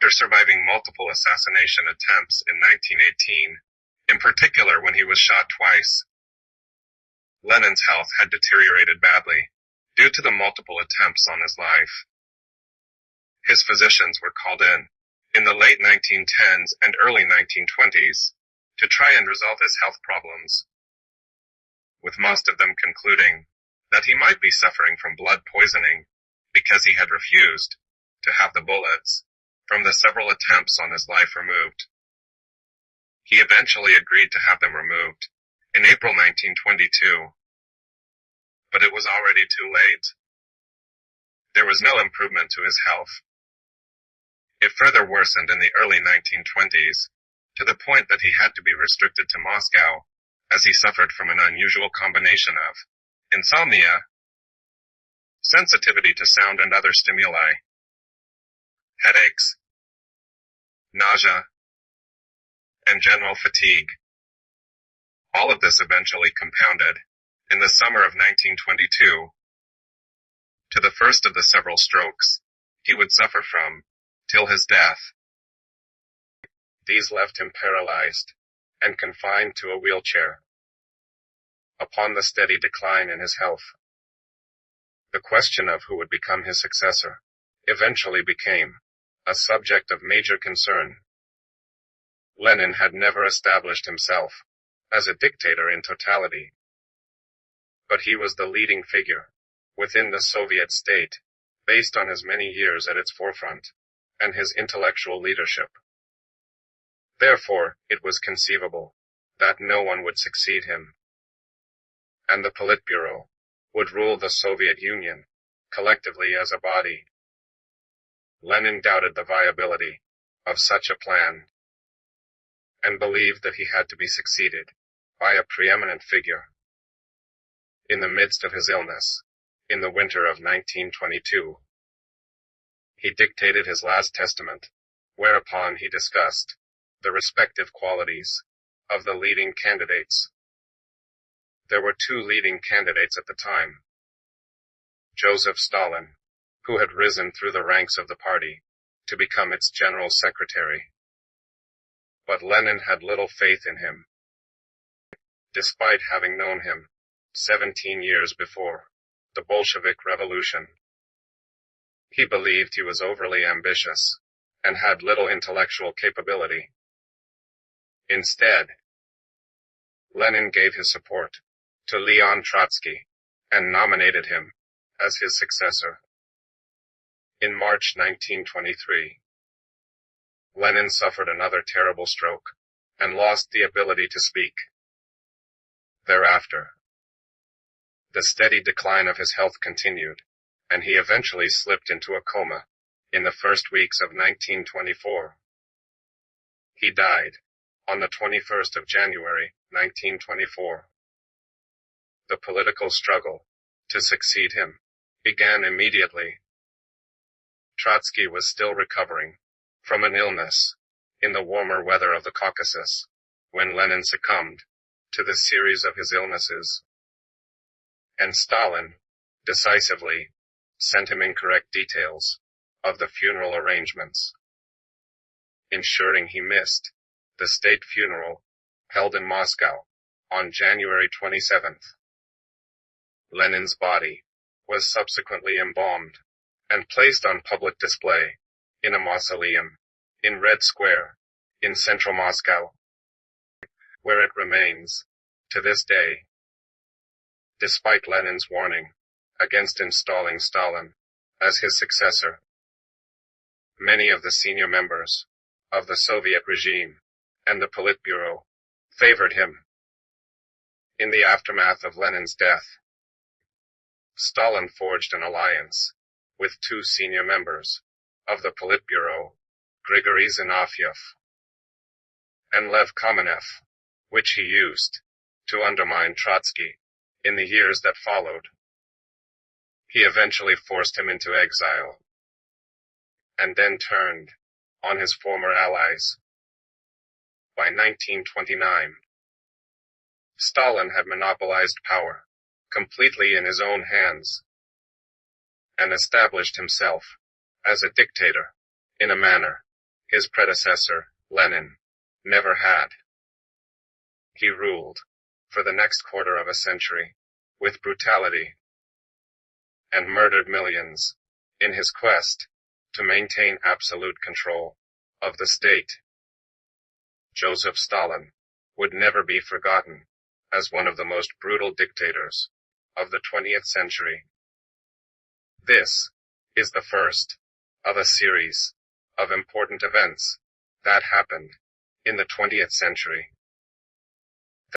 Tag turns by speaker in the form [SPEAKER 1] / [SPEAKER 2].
[SPEAKER 1] After surviving multiple assassination attempts in 1918, in particular when he was shot twice, Lenin's health had deteriorated badly due to the multiple attempts on his life. His physicians were called in the late 1910s and early 1920s, to try and resolve his health problems, with most of them concluding that he might be suffering from blood poisoning because he had refused to have the bullets from the several attempts on his life removed. He eventually agreed to have them removed in April 1922, but it was already too late. There was no improvement to his health. It further worsened in the early 1920s, to the point that he had to be restricted to Moscow, as he suffered from an unusual combination of insomnia, sensitivity to sound and other stimuli, headaches, nausea, and general fatigue. All of this eventually compounded, in the summer of 1922, to the first of the several strokes he would suffer from, till his death. These left him paralyzed and confined to a wheelchair. Upon the steady decline in his health, the question of who would become his successor eventually became a subject of major concern. Lenin had never established himself as a dictator in totality, but he was the leading figure within the Soviet state based on his many years at its forefront and his intellectual leadership. Therefore, it was conceivable that no one would succeed him, and the Politburo would rule the Soviet Union collectively as a body. Lenin doubted the viability of such a plan and believed that he had to be succeeded by a preeminent figure. In the midst of his illness, in the winter of 1922, he dictated his last testament, whereupon he discussed the respective qualities of the leading candidates. There were two leading candidates at the time. Joseph Stalin, who had risen through the ranks of the party to become its general secretary. But Lenin had little faith in him, despite having known him 17 years before the Bolshevik Revolution. He believed he was overly ambitious and had little intellectual capability. Instead, Lenin gave his support to Leon Trotsky and nominated him as his successor. In March 1923, Lenin suffered another terrible stroke and lost the ability to speak. Thereafter, the steady decline of his health continued, and he eventually slipped into a coma in the first weeks of 1924. He died on the 21st of January, 1924. The political struggle to succeed him began immediately. Trotsky was still recovering from an illness in the warmer weather of the Caucasus when Lenin succumbed to the series of his illnesses. And Stalin decisively sent him incorrect details of the funeral arrangements, ensuring he missed the state funeral held in Moscow on January 27th. Lenin's body was subsequently embalmed and placed on public display in a mausoleum in Red Square in central Moscow, where it remains to this day. Despite Lenin's warning against installing Stalin as his successor, many of the senior members of the Soviet regime and the Politburo favored him. In the aftermath of Lenin's death, Stalin forged an alliance with two senior members of the Politburo, Grigory Zinoviev and Lev Kamenev, which he used to undermine Trotsky in the years that followed. He eventually forced him into exile, and then turned on his former allies. By 1929, Stalin had monopolized power completely in his own hands, and established himself as a dictator in a manner his predecessor, Lenin, never had. He ruled, for the next quarter of a century, with brutality, and murdered millions, in his quest to maintain absolute control of the state. Joseph Stalin would never be forgotten as one of the most brutal dictators of the 20th century. This is the first of a series of important events that happened in the 20th century.